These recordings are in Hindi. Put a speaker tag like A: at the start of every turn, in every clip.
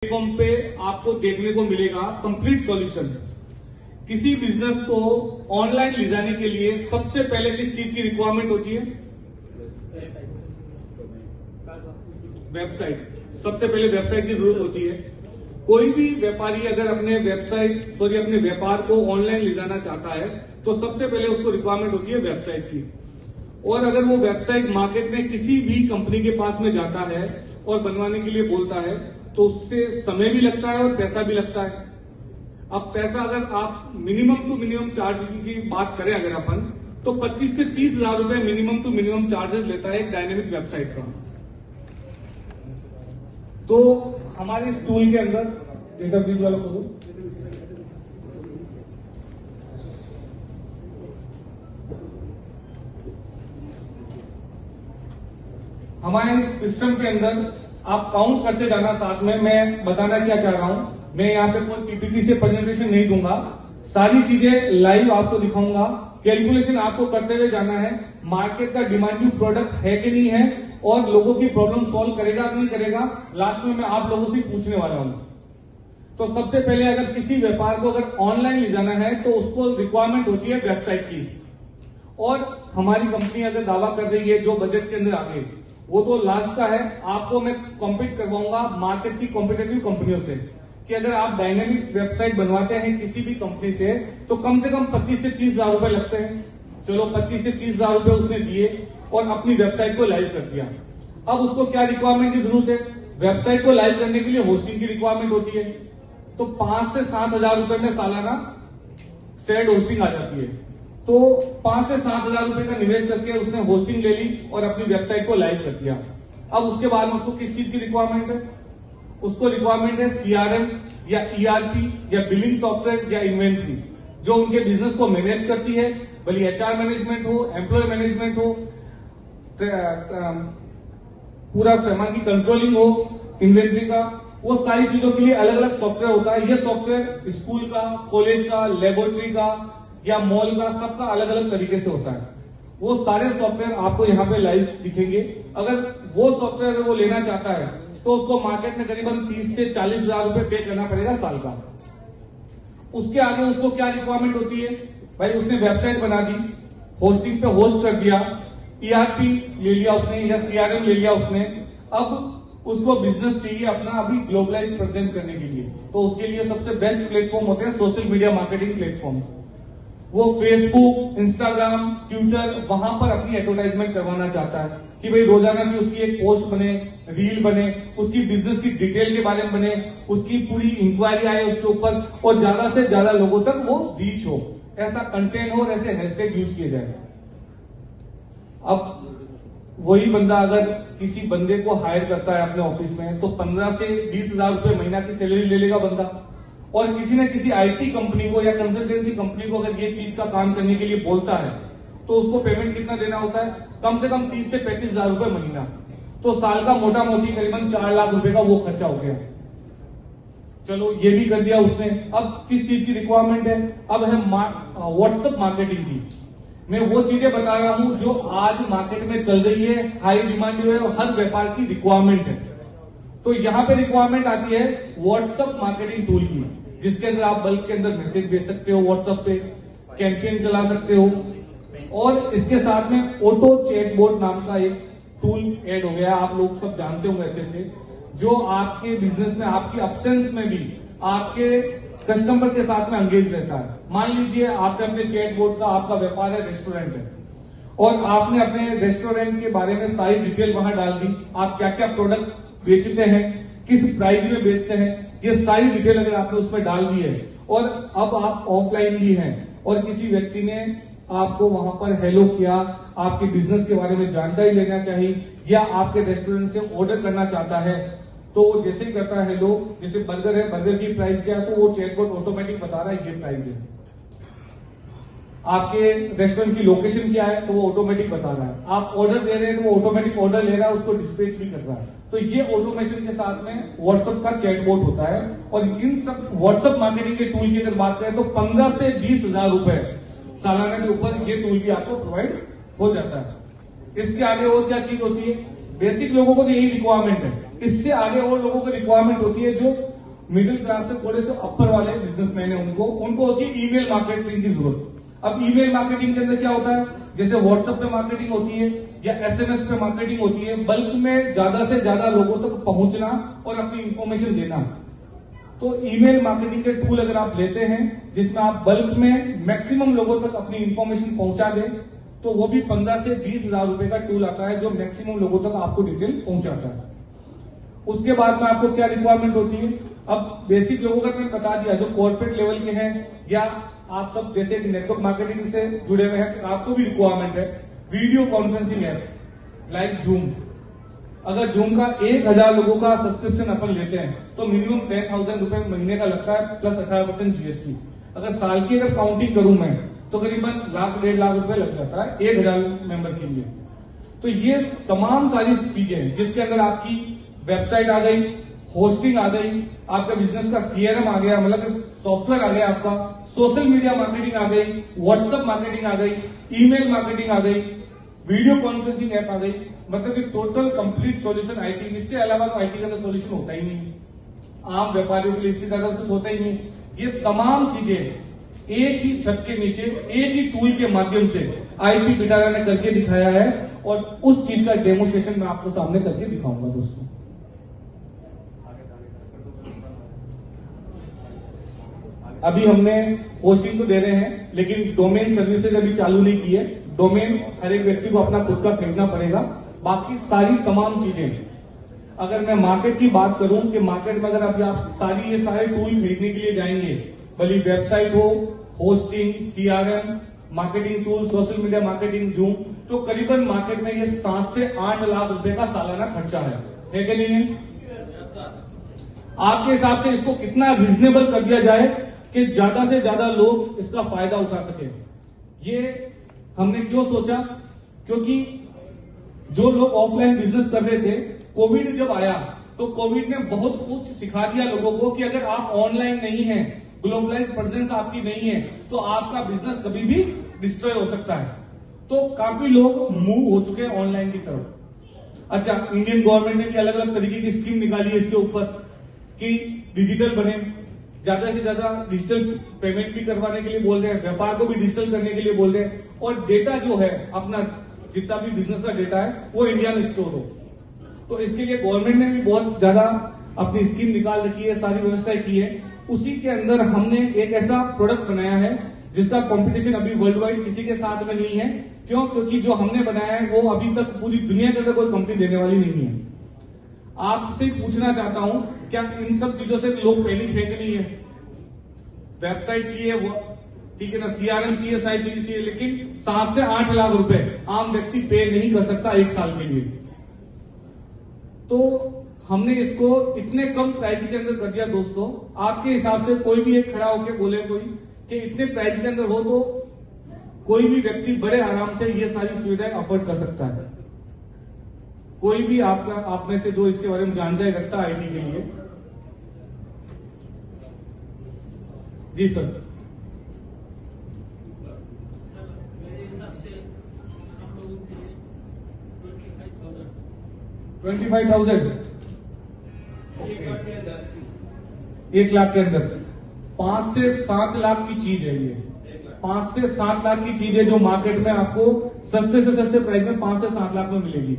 A: प्लेटफॉर्म पे आपको देखने को मिलेगा कंप्लीट सॉल्यूशन। किसी बिजनेस को ऑनलाइन ले जाने के लिए सबसे पहले किस चीज की रिक्वायरमेंट होती है? वेबसाइट। सबसे पहले वेबसाइट की जरूरत होती है। कोई भी व्यापारी अगर अपने अपने व्यापार को ऑनलाइन ले जाना चाहता है तो सबसे पहले उसको रिक्वायरमेंट होती है वेबसाइट की। और अगर वो वेबसाइट मार्केट में किसी भी कंपनी के पास में जाता है और बनवाने के लिए बोलता है तो उससे समय भी लगता है और पैसा भी लगता है। अब पैसा अगर आप मिनिमम टू मिनिमम चार्ज की बात करें अगर अपन, तो 25 से 30 हजार रुपए मिनिमम टू मिनिमम चार्जेस लेता है एक डायनेमिक वेबसाइट का। तो हमारे इस टूल के अंदर डेटा प्लीज वाला खोलो। हमारे इस सिस्टम के अंदर आप काउंट करते जाना, साथ में मैं बताना क्या चाह रहा हूं। मैं यहाँ पे कोई पीपीटी से प्रेजेंटेशन नहीं दूंगा, सारी चीजें लाइव आपको दिखाऊंगा। कैलकुलेशन आपको करते हुए जाना है, मार्केट का डिमांडिंग प्रोडक्ट है कि नहीं है और लोगों की प्रॉब्लम सॉल्व करेगा कि नहीं करेगा, लास्ट में मैं आप लोगों से पूछने वाला हूं। तो सबसे पहले अगर किसी व्यापार को अगर ऑनलाइन ले जाना है तो उसको रिक्वायरमेंट होती है वेबसाइट की। और हमारी कंपनी अगर दावा कर रही है जो बजट के अंदर आगे, वो तो लास्ट का है। आपको मैं कॉम्पीट करवाऊंगा मार्केट की कॉम्पिटेटिव कंपनियों से कि अगर आप डायनेमिक वेबसाइट बनवाते हैं किसी भी कंपनी से तो कम से कम 25 से 30 हजार रुपए लगते हैं। चलो 25 से 30 हजार रुपए उसने दिए और अपनी वेबसाइट को लाइव कर दिया। अब उसको क्या रिक्वायरमेंट की जरूरत है? वेबसाइट को लाइव करने के लिए होस्टिंग की रिक्वायरमेंट होती है। तो 5 से 7 हजार रुपए में सालाना शेयर्ड होस्टिंग आ जाती है। तो 5 से 7 हजार रुपए का निवेश करके उसने होस्टिंग ले ली और अपनी वेबसाइट को लाइव कर दिया। अब उसके बाद में उसको किस चीज की रिक्वायरमेंट है? उसको रिक्वायरमेंट है सीआरएम या ईआरपी या बिलिंग सॉफ्टवेयर या इन्वेंट्री, जो उनके बिजनेस को मैनेज करती है। भले एचआर मैनेजमेंट हो, एम्प्लॉय मैनेजमेंट हो, पूरा सामान की कंट्रोलिंग हो, इन्वेंट्री का, वो सारी चीजों के लिए अलग अलग सॉफ्टवेयर होता है। ये सॉफ्टवेयर स्कूल का, कॉलेज का, लेबोरेटरी का या मॉल का, सबका अलग अलग तरीके से होता है। वो सारे सॉफ्टवेयर आपको यहाँ पे लाइव दिखेंगे। अगर वो सॉफ्टवेयर वो लेना चाहता है तो उसको मार्केट में करीबन 30 से 40 हजार रुपए पे करना पड़ेगा साल का। उसके आगे उसको क्या रिक्वायरमेंट होती है? भाई उसने वेबसाइट बना दी, होस्टिंग पे होस्ट कर दिया, ईआरपी ले लिया उसने या सीआरएम ले लिया उसने। अब उसको बिजनेस चाहिए अपना अभी ग्लोबलाइज प्रेजेंट करने के लिए, तो उसके लिए सबसे बेस्ट प्लेटफॉर्म होते हैं सोशल मीडिया मार्केटिंग प्लेटफॉर्म। वो फेसबुक, इंस्टाग्राम, ट्विटर, वहां पर अपनी एडवर्टाइजमेंट करवाना चाहता है कि भाई रोजाना की उसकी एक पोस्ट बने, रील बने, उसकी बिजनेस की डिटेल के बारे में बने, उसकी पूरी इंक्वायरी आए उसके ऊपर और ज्यादा से ज्यादा लोगों तक वो रीच हो, ऐसा कंटेंट हो और ऐसे हैशटैग यूज किए जाए। अब वही बंदा अगर किसी बंदे को हायर करता है अपने ऑफिस में तो 15 से 20 हजार रुपए महीना की सैलरी ले लेगा बंदा। और किसी न किसी आईटी कंपनी को या कंसल्टेंसी कंपनी को अगर ये चीज का काम करने के लिए बोलता है तो उसको पेमेंट कितना देना होता है? कम से कम 30 से 35 हजार रुपए महीना। तो साल का मोटा मोटी करीबन 4 लाख रुपए का वो खर्चा हो गया। चलो ये भी कर दिया उसने। अब किस चीज की रिक्वायरमेंट है? अब है व्हाट्सएप मार्केटिंग की। मैं वो चीजें बता रहा हूं जो आज मार्केट में चल रही है, हाई डिमांड है और हर व्यापार की रिक्वायरमेंट है। तो यहां पे रिक्वायरमेंट आती है व्हाट्सएप मार्केटिंग टूल की, जिसके अंदर आप बल्क के अंदर मैसेज भेज सकते हो, व्हाट्सएप पे कैंपेन चला सकते हो। और इसके साथ में ऑटो चैटबॉट नाम का एक टूल ऐड हो गया, आप लोग सब जानते होंगे अच्छे से, जो आपके बिजनेस में आपकी अब्सेंस में भी आपके कस्टमर के साथ में एंगेज रहता है। मान लीजिए आपने अपने चैटबॉट का, आपका व्यापार है, रेस्टोरेंट है, और आपने अपने रेस्टोरेंट के बारे में सारी डिटेल वहां डाल दी, आप क्या क्या प्रोडक्ट बेचते हैं, किस प्राइस में बेचते हैं, ये सारी डिटेल अगर आपने उसमें डाल दी है और अब आप ऑफलाइन भी हैं और किसी व्यक्ति ने आपको वहां पर हेलो किया, आपके बिजनेस के बारे में जानकारी लेना चाहिए या आपके रेस्टोरेंट से ऑर्डर करना चाहता है, तो वो जैसे ही करता है हेलो, जैसे बर्गर है, बर्गर की प्राइस क्या है, तो वो चैटबॉट ऑटोमेटिक बता रहा है ये प्राइस है। आपके रेस्टोरेंट की लोकेशन क्या है तो वो ऑटोमेटिक बता रहा है। आप ऑर्डर दे रहे हैं तो वो ऑटोमेटिक ऑर्डर ले रहा है, उसको डिस्पैच भी कर रहा है। तो ये ऑटोमेशन के साथ में व्हाट्सएप का चैटबॉट होता है। और इन सब व्हाट्सएप मार्केटिंग के टूल की अगर बात करें तो 15 से 20 हजार रुपए सालाना के ऊपर ये टूल भी आपको प्रोवाइड हो जाता है। इसके आगे और क्या चीज होती है? बेसिक लोगों को तो यही रिक्वायरमेंट है। इससे आगे और लोगों को रिक्वायरमेंट होती है जो मिडिल क्लास से थोड़े से अपर वाले बिजनेसमैन है उनको होती है ईमेल मार्केटिंग की जरूरत। अब ईमेल मार्केटिंग के अंदर क्या होता है, जैसे व्हाट्सएप पे मार्केटिंग होती है या एसएमएस पे मार्केटिंग होती है, बल्क में ज्यादा से ज्यादा लोगों तक पहुंचना और अपनी इंफॉर्मेशन देना। तो ईमेल मार्केटिंग के टूल अगर आप लेते हैं जिसमें आप बल्क में मैक्सिमम लोगों तक अपनी इंफॉर्मेशन पहुंचा दें, तो वो भी 15 से 20 हजार रुपए का टूल आता है जो मैक्सिमम लोगों तक आपको डिटेल पहुंचाता है। उसके बाद में आपको क्या रिक्वायरमेंट होती है, अब बेसिक लोगों का मैंने बता दिया, जो कॉर्पोरेट लेवल के हैं या आप सब जैसे नेटवर्क मार्केटिंग से जुड़े हुए हैं, तो आपको भी रिक्वायरमेंट है video conferencing app like zoom. अगर जूम का 1000 लोगों का सब्सक्रिप्शन अपन लेते हैं तो मिनिमम 10,000 रुपए महीने का लगता है प्लस 18% जीएसटी। अगर साल की अगर काउंटिंग करूं मैं तो करीबन 1,00,000-1.5 लाख रुपए लग जाता है 1000 मेंबर के लिए। तो ये तमाम सारी चीजें हैं जिसके अंदर आपकी वेबसाइट आ गई, होस्टिंग आ गई, आपका बिजनेस का सीआरएम आ गया, मतलब सॉफ्टवेयर आ गया आपका, सोशल मीडिया मार्केटिंग आ गई, व्हाट्सएप मार्केटिंग आ गई, ईमेल मार्केटिंग आ गई, वीडियो कॉन्फ्रेंसिंग ऐप आ गई, मतलब कि टोटल कंप्लीट सॉल्यूशन आईटी। इससे अलावा तो आईटी का तो सॉल्यूशन होता ही नहीं, आम व्यापारियों के लिए इससे ज्यादा कुछ होता ही नहीं। ये तमाम चीजें एक ही छत के नीचे एक ही टूल के माध्यम से आईटी पिटारा ने करके दिखाया है और उस चीज का डेमोस्ट्रेशन मैं आपको सामने करके दिखाऊंगा दोस्तों। अभी हमने होस्टिंग तो दे रहे हैं लेकिन डोमेन सर्विसेज अभी चालू नहीं की है। डोमेन हर एक व्यक्ति को अपना खुद का खरीदना पड़ेगा। बाकी सारी तमाम चीजें, अगर मैं मार्केट की बात करूं कि मार्केट में अगर अभी आप ये सारे टूल खरीदने के लिए जाएंगे, भले वेबसाइट हो, hosting, CRM, marketing tool, social media marketing, zoom, तो करीबन मार्केट में ये 7 से 8 लाख रुपए का सालाना खर्चा है कि नहीं है? आपके हिसाब से इसको कितना रिजनेबल कर दिया जाए कि ज्यादा से ज्यादा लोग इसका फायदा उठा सके? ये हमने क्यों सोचा, क्योंकि जो लोग ऑफलाइन बिजनेस कर रहे थे, कोविड जब आया तो कोविड ने बहुत कुछ सिखा दिया लोगों को कि अगर आप ऑनलाइन नहीं हैं, ग्लोबलाइज प्रेजेंस आपकी नहीं है, तो आपका बिजनेस कभी भी डिस्ट्रॉय हो सकता है। तो काफी लोग मूव हो चुके हैं ऑनलाइन की तरफ। अच्छा, इंडियन गवर्नमेंट ने भी अलग अलग तरीके की स्कीम निकाली है इसके ऊपर कि डिजिटल बने, ज्यादा से ज्यादा डिजिटल पेमेंट भी करवाने के लिए बोल रहे हैं, व्यापार को भी डिजिटल करने के लिए बोल रहे हैं, और डेटा जो है अपना जितना भी बिजनेस का डेटा है वो इंडिया में स्टोर हो। तो इसके लिए गवर्नमेंट ने भी बहुत ज्यादा अपनी स्कीम निकाल रखी है, सारी व्यवस्थाएं की है। उसी के अंदर हमने एक ऐसा प्रोडक्ट बनाया है जिसका कंपटीशन अभी वर्ल्ड वाइड किसी के साथ में नहीं है। क्यों? क्योंकि जो हमने बनाया है वो अभी तक पूरी दुनिया के अंदर कोई कंपनी देने वाली नहीं है। आपसे पूछना चाहता हूं, क्या इन सब चीजों से लोग पैनिक है कि नहीं है? वेबसाइट चाहिए, वो ठीक है ना, सीआरएम चाहिए, सारी चीजें चाहिए, लेकिन 7 से 8 लाख रुपए आम व्यक्ति पे नहीं कर सकता एक साल के लिए। तो हमने इसको इतने कम प्राइस के अंदर कर दिया दोस्तों। आपके हिसाब से कोई भी एक खड़ा होकर बोले कोई कि इतने प्राइस के अंदर हो, तो कोई भी व्यक्ति बड़े आराम से ये सारी सुविधाएं अफोर्ड कर सकता है। कोई भी आप में से जो इसके बारे में जानकारी रखता है आईटी के लिए? जी सर।
B: मेरे हिसाब से हम लोगों के लिए
A: 25,000 1 लाख के अंदर 5 से 7 लाख की चीज है ये। 5 से 7 लाख की चीज है जो मार्केट में आपको सस्ते से सस्ते प्राइस में 5 से 7 लाख में मिलेगी।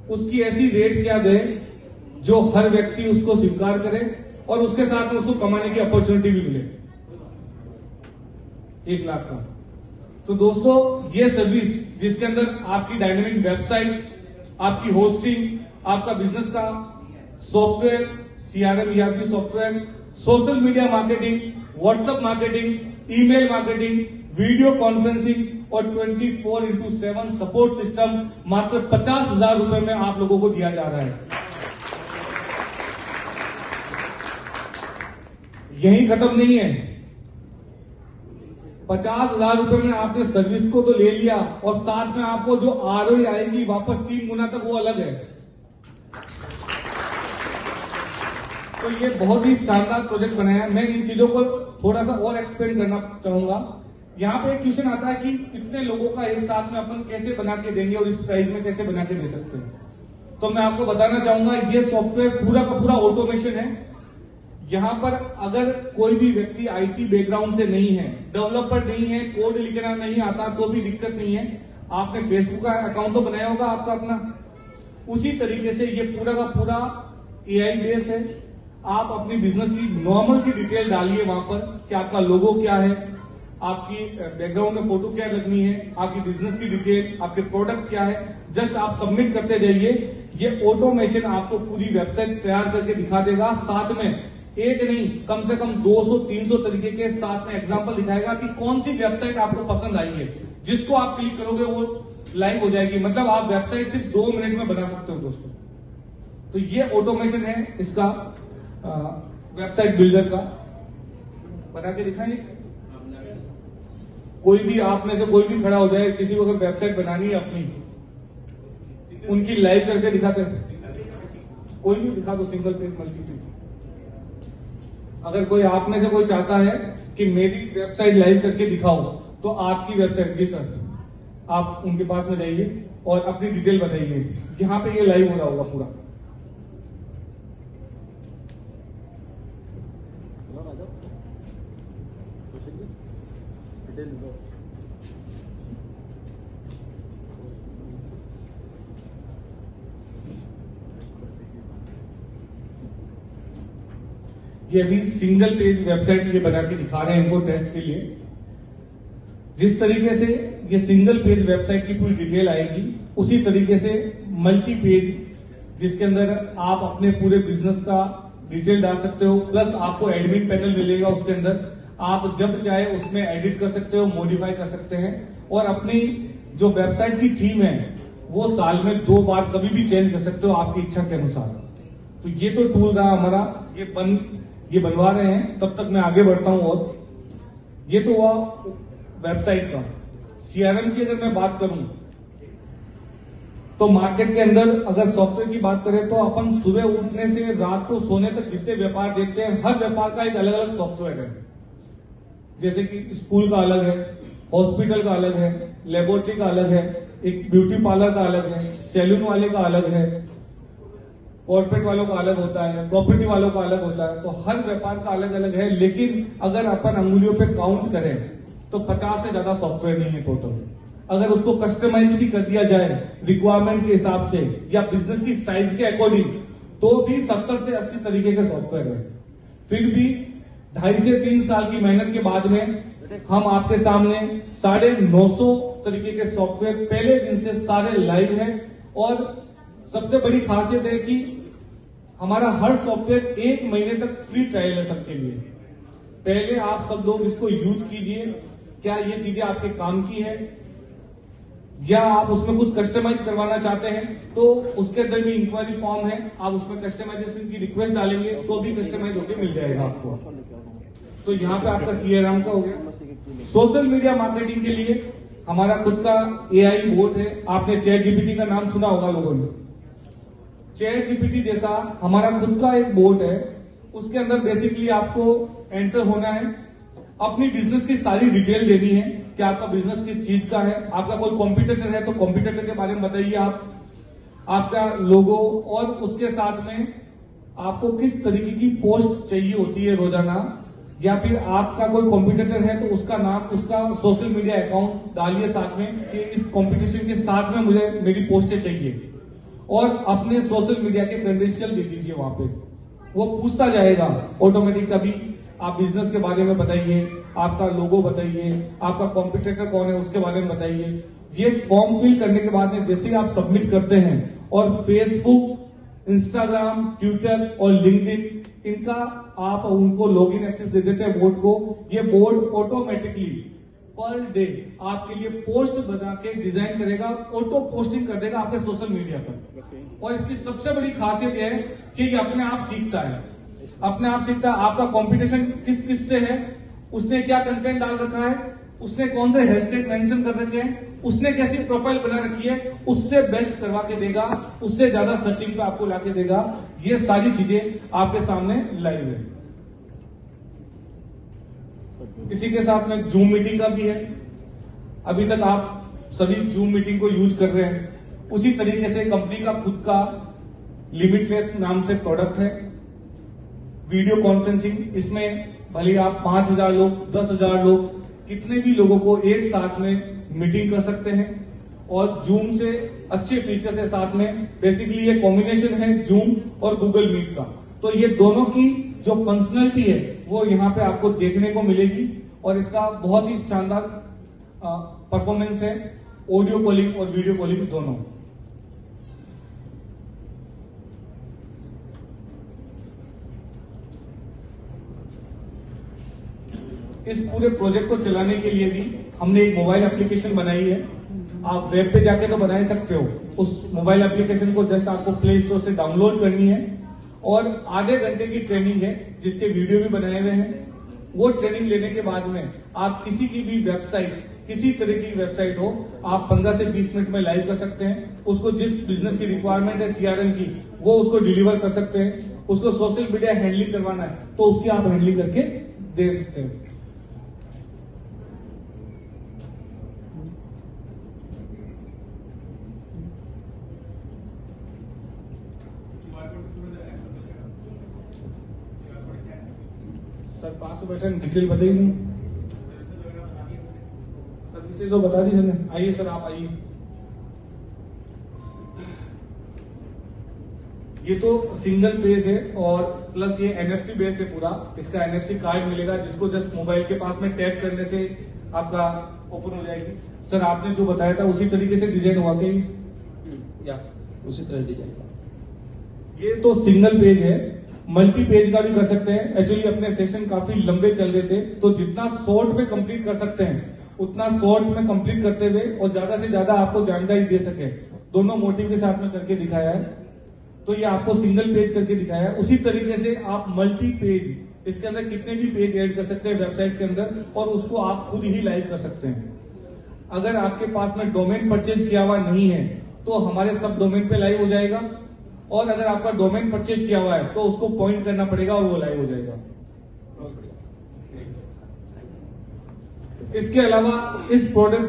A: उसकी ऐसी रेट क्या दे जो हर व्यक्ति उसको स्वीकार करे और उसके साथ में उसको कमाने की अपॉर्चुनिटी भी मिले 1 लाख का। तो दोस्तों, ये सर्विस जिसके अंदर आपकी डायनेमिक वेबसाइट, आपकी होस्टिंग, आपका बिजनेस का software, CRM ERP software, social media marketing, WhatsApp marketing, email marketing, video conferencing और 24/7 सपोर्ट सिस्टम मात्र 50,000 रुपए में आप लोगों को दिया जा रहा है। यही खत्म नहीं है। 50,000 रुपए में आपने सर्विस को तो ले लिया और साथ में आपको जो आरओई आएगी वापस 3 गुना तक, वो अलग है। तो ये बहुत ही शानदार प्रोजेक्ट बनाया है। मैं इन चीजों को थोड़ा सा और एक्सप्लेन करना चाहूंगा। यहाँ पे एक क्वेश्चन आता है कि इतने लोगों का एक साथ में अपन कैसे बना के देंगे और इस प्राइस में कैसे बना के दे सकते हैं? तो मैं आपको बताना चाहूंगा, ये सॉफ्टवेयर पूरा का पूरा ऑटोमेशन है। यहाँ पर अगर कोई भी व्यक्ति आईटी बैकग्राउंड से नहीं है, डेवलपर नहीं है, कोड लिखना नहीं आता, तो भी दिक्कत नहीं है। आपने फेसबुक का अकाउंट तो बनाया होगा आपका अपना। उसी तरीके से ये पूरा का पूरा एआई बेस है। आप अपनी बिजनेस की नॉर्मल सी डिटेल डालिए वहां पर कि आपका लोगो क्या है, आपकी बैकग्राउंड में फोटो क्या लगनी है, आपकी बिजनेस की डिटेल, आपके प्रोडक्ट क्या है। जस्ट आप सबमिट करते जाइए। ये ऑटोमेशन आपको पूरी वेबसाइट तैयार करके दिखा देगा। साथ में एक नहीं, कम से कम 200-300 तरीके के साथ में एग्जांपल दिखाएगा कि कौन सी वेबसाइट आपको पसंद आई है। जिसको आप क्लिक करोगे वो लाइव हो जाएगी। मतलब आप वेबसाइट सिर्फ 2 मिनट में बना सकते हो दोस्तों। तो ये ऑटोमेशन है इसका, वेबसाइट बिल्डर का। बना के दिखाएं। कोई भी आप में से कोई भी खड़ा हो जाए, किसी को अगर वेबसाइट बनानी है अपनी, उनकी लाइव करके दिखाते हैं। कोई भी दिखा दो, सिंगल पेज, मल्टी पेज। अगर कोई आप में से कोई चाहता है कि मेरी वेबसाइट लाइव करके दिखाओ, तो आपकी वेबसाइट, जी सर, आप उनके पास में जाइए और अपनी डिटेल बताइए। यहां पे ये लाइव हो रहा होगा पूरा। ये अभी सिंगल पेज वेबसाइट ये बना के दिखा रहे हैं इनको टेस्ट के लिए। जिस तरीके से ये सिंगल पेज वेबसाइट की पूरी डिटेल आएगी, उसी तरीके से मल्टी पेज, जिसके अंदर आप अपने पूरे बिजनेस का डिटेल डाल सकते हो। प्लस आपको एडमिन पैनल मिलेगा, उसके अंदर आप जब चाहे उसमें एडिट कर सकते हो, मॉडिफाई कर सकते हैं। और अपनी जो वेबसाइट की थीम है वो साल में 2 बार कभी भी चेंज कर सकते हो आपकी इच्छा के अनुसार। तो ये तो टूल रहा हमारा, ये बनवा रहे हैं। तब तक मैं आगे बढ़ता हूं। और ये तो हुआ वेबसाइट का। सीआरएम की अगर मैं बात करूं तो मार्केट के अंदर अगर सॉफ्टवेयर की बात करें तो अपन सुबह उठने से रात को सोने तक जितने व्यापार देखते हैं, हर व्यापार का एक अलग अलग सॉफ्टवेयर है। जैसे कि स्कूल का अलग है, हॉस्पिटल का अलग है, लेबोरेटरी का अलग है, एक ब्यूटी पार्लर का अलग है, सैलून वाले का अलग है, कॉर्पोरेट वालों का अलग होता है, प्रॉपर्टी वालों का अलग होता है। तो हर व्यापार का अलग अलग है। लेकिन अगर अपन अंगुलियों पे काउंट करें तो 50 से ज्यादा सॉफ्टवेयर नहीं है टोटल। अगर उसको कस्टमाइज भी कर दिया जाए रिक्वायरमेंट के हिसाब से या बिजनेस की साइज के अकॉर्डिंग, तो भी 70 से 80 तरीके के सॉफ्टवेयर है। फिर भी 2.5 से 3 साल की मेहनत के बाद में हम आपके सामने 950 तरीके के सॉफ्टवेयर पहले दिन से सारे लाइव है। और सबसे बड़ी खासियत है कि हमारा हर सॉफ्टवेयर 1 महीने तक फ्री ट्रायल है सबके लिए। पहले आप सब लोग इसको यूज कीजिए। क्या ये चीजें आपके काम की है, या आप उसमें कुछ कस्टमाइज करवाना चाहते हैं तो उसके अंदर भी इंक्वायरी फॉर्म है। आप उसमें कस्टमाइजेशन की रिक्वेस्ट डालेंगे तो भी कस्टमाइज होकर मिल जाएगा आपको। तो यहाँ पे आपका सीआरएम का हो गया। सोशल मीडिया मार्केटिंग के लिए हमारा खुद का एआई बोट है। आपने चैट जीपीटी का नाम सुना होगा लोगों ने। चैट जीपीटी जैसा हमारा खुद का एक बोट है। उसके अंदर बेसिकली आपको एंटर होना है, अपनी बिजनेस की सारी डिटेल देनी है कि आपका बिजनेस किस चीज का है। आपका कोई कॉम्पिटिटर है तो कॉम्पिटिटर के बारे में बताइए आप, आपका लोगो, और उसके साथ में आपको किस तरीके की पोस्ट चाहिए होती है रोजाना, या फिर आपका कोई कॉम्पिटिटर है तो उसका नाम, उसका सोशल मीडिया अकाउंट डालिए साथ में कि इस कॉम्पिटिशन के साथ में मुझे मेरी पोस्टें चाहिए। और अपने सोशल मीडिया के क्रेडेंशियल दे दीजिए वहां पे। वो पूछता जाएगा ऑटोमेटिक, कभी आप बिजनेस के बारे में बताइए, आपका लोगो बताइए, आपका कॉम्पिटिटर कौन है उसके बारे में बताइए। ये फॉर्म फिल करने के बाद में जैसे ही आप सबमिट करते हैं और फेसबुक, इंस्टाग्राम, ट्विटर और लिंक्डइन, इनका आप उनको लॉगिन एक्सेस दे देते हैं बोर्ड को। ये बोर्ड ऑटोमेटिकली पर डे आपके लिए पोस्ट बना के डिजाइन करेगा, ऑटो पोस्टिंग कर देगा आपके सोशल मीडिया पर। और इसकी सबसे बड़ी खासियत यह है कि ये अपने आप सीखता है, अपने आप सीखता है आपका कंपटीशन किस किस से है, उसने क्या कंटेंट डाल रखा है, उसने कौन से हैशटैग मेंशन कर रखे हैं, उसने कैसी प्रोफाइल बना रखी है, उससे बेस्ट करवा के देगा, उससे ज्यादा सर्चिंग पे आपको लाके देगा। ये सारी चीजें आपके सामने लाइव है। इसी के साथ में जूम मीटिंग का भी है। अभी तक आप सभी जूम मीटिंग को यूज कर रहे हैं। उसी तरीके से कंपनी का खुद का लिमिटलेस नाम से प्रोडक्ट है। वीडियो कॉन्फ्रेंसिंग, इसमें भले आप 5,000 लोग, 10,000 लोग, कितने भी लोगों को एक साथ में मीटिंग कर सकते हैं। और जूम से अच्छे फीचर्स है साथ में, बेसिकली ये कॉम्बिनेशन है जूम और गूगल मीट का। तो ये दोनों की जो फंक्शनलिटी है वो यहाँ पे आपको देखने को मिलेगी और इसका बहुत ही शानदार परफॉर्मेंस है, ऑडियो कॉलिंग और वीडियो कॉलिंग दोनों। इस पूरे प्रोजेक्ट को चलाने के लिए भी हमने एक मोबाइल एप्लीकेशन बनाई है। आप वेब पे जाके तो बना ही सकते हो, उस मोबाइल एप्लीकेशन को जस्ट आपको प्ले स्टोर से डाउनलोड करनी है और आधे घंटे की ट्रेनिंग है जिसके वीडियो भी बनाए हुए हैं। वो ट्रेनिंग लेने के बाद में आप किसी की भी वेबसाइट, किसी तरह की वेबसाइट हो, आप 15 से 20 मिनट में लाइव कर सकते हैं। उसको जिस बिजनेस की रिक्वायरमेंट है सीआरएम की, वो उसको डिलीवर कर सकते हैं। उसको सोशल मीडिया हैंडलिंग करवाना है तो उसकी आप हैंडलिंग करके दे सकते हैं। सर पास में बैठे, डिटेल बताइए नहीं, सर्विसेज तो बता दी सर ने। आइए सर, आप आइए। ये तो सिंगल पेज है और प्लस ये एनएफसी बेस है पूरा। इसका एनएफसी कार्ड मिलेगा जिसको जस्ट मोबाइल के पास में टैप करने से आपका ओपन हो जाएगी। सर आपने जो बताया था उसी तरीके से डिजाइन हुआ के या
C: उसी तरह डिजाइन।
A: ये तो सिंगल पेज है, मल्टी पेज का भी कर सकते हैं। एक्चुअली अपने सेशन काफी लंबे चल रहे थे तो जितना शॉर्ट में कंप्लीट कर सकते हैं उतना शॉर्ट में कंप्लीट करते हुए और ज्यादा से ज्यादा आपको जानकारी दे सके, दोनों मोटिव के साथ में करके दिखाया है। तो ये आपको सिंगल पेज करके दिखाया है। उसी तरीके से आप मल्टी पेज, इसके अंदर कितने भी पेज ऐड कर सकते हैं वेबसाइट के अंदर और उसको आप खुद ही लाइव कर सकते हैं। अगर आपके पास में डोमेन परचेज किया हुआ नहीं है तो हमारे सब डोमेन पे लाइव हो जाएगा, और अगर आपका डोमेन परचेज किया हुआ है तो उसको पॉइंट करना पड़ेगा और वो लाइव हो जाएगा। इसके अलावा इस प्रोडक्ट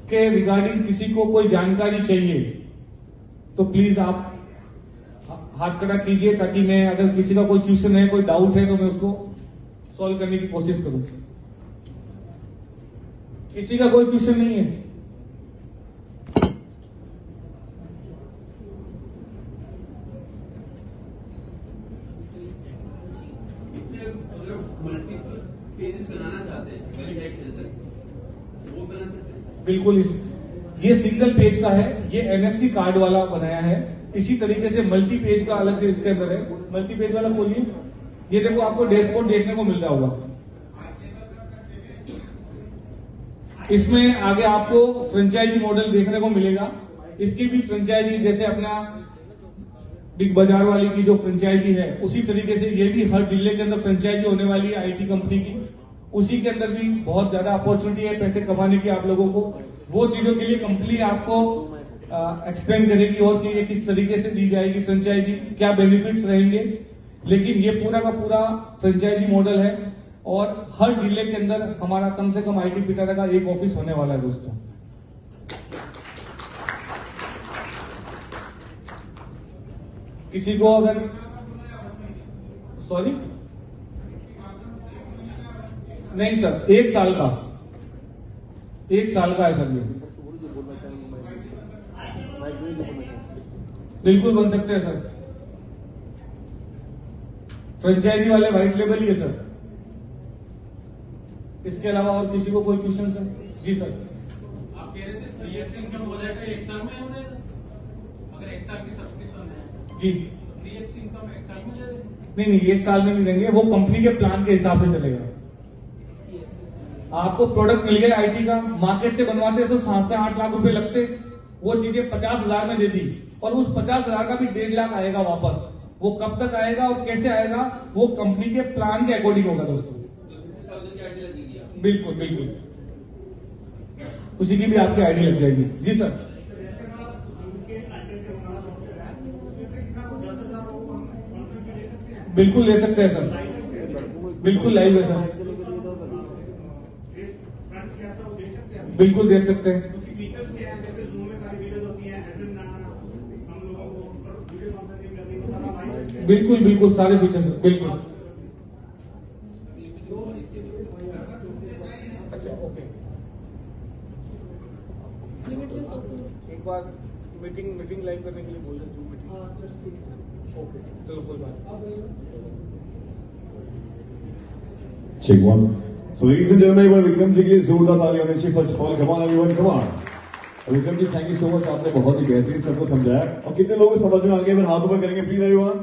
A: के रिगार्डिंग किसी को कोई जानकारी चाहिए तो प्लीज आप हाथ खड़ा कीजिए, ताकि मैं, अगर किसी का कोई क्वेश्चन है, कोई डाउट है तो मैं उसको सॉल्व करने की कोशिश करूं। किसी का कोई क्वेश्चन नहीं है?
C: मल्टीपल पेजेस बनाना चाहते हैं वेबसाइट के अंदर, वो बना सकते हैं।
A: बिल्कुल, ये सिंगल पेज का है, ये एनएफसी कार्ड वाला बनाया है। इसी तरीके से मल्टी पेज का अलग से इसके अंदर है। मल्टी पेज वाला खोलिए, ये देखो आपको डैशबोर्ड देखने को मिल रहा होगा। इसमें आगे आपको फ्रेंचाइजी मॉडल देखने को मिलेगा। इसकी भी फ्रेंचाइजी जैसे अपना बिग बाजार वाली की जो फ्रेंचाइजी है उसी तरीके से ये भी हर जिले के अंदर फ्रेंचाइजी होने वाली है आईटी कंपनी की। उसी के अंदर भी बहुत ज्यादा अपॉर्चुनिटी है पैसे कमाने की आप लोगों को। वो चीजों के लिए कंपनी आपको एक्सप्लेन करेगी और कि ये किस तरीके से दी जाएगी फ्रेंचाइजी, क्या बेनिफिट्स रहेंगे। लेकिन ये पूरा का पूरा फ्रेंचाइजी मॉडल है और हर जिले के अंदर हमारा कम से कम आईटी पिटारा का एक ऑफिस होने वाला है दोस्तों। किसी को अगर सॉरी नहीं सर, 1 साल का, 1 साल का है सर। ये बिल्कुल बन सकते हैं सर, फ्रेंचाइजी वाले व्हाइट लेबल ही है सर। इसके अलावा और किसी को कोई क्वेश्चन सर? जी सर।
B: आप कह रहे थे 3x इनकम हो जाएगा 1 साल में, उन्हें अगर 1 साल की सब्सक्रिप्शन है
A: जी
B: 3x इनकम 1 साल में दे देंगे?
A: नहीं, 1 साल में नहीं देंगे, वो कंपनी के प्लान के हिसाब से चलेगा। आपको प्रोडक्ट मिल गया आईटी का, मार्केट से बनवाते तो 7 से 8 लाख रुपए लगते, वो चीजें 50,000 में दे दी और उस 50,000 का भी 1.5 लाख आएगा वापस। वो कब तक आएगा और कैसे आएगा वो कंपनी के प्लान के अकॉर्डिंग होगा दोस्तों। बिल्कुल बिल्कुल, उसी की भी आपकी आईडी लग जाएगी। जी सर। बिल्कुल ले सकते हैं सर, बिल्कुल लाइव है सर, बिल्कुल देख सकते हैं। बिल्कुल बिल्कुल सारे फीचर्स बिल्कुल। अच्छा ओके,
D: लिमिटलेस ऑफ
A: एक बार मीटिंग लाइव करने के लिए बोल रहे मीटिंग।
D: हाँ जस्ट
A: ओके चलो कोई बात नहीं।
E: Check one. So ladies and gentlemen, एक बार विक्रम जी के लिए जोरदार ताली होनी चाहिए। First of all come on everyone, come on. Vikram ji thank you so much, आपने बहुत ही बेहतरीन सबको समझाया। और कितने लोग समझ में आ गए, हाथ ऊपर करेंगे प्लीज एवरीवन।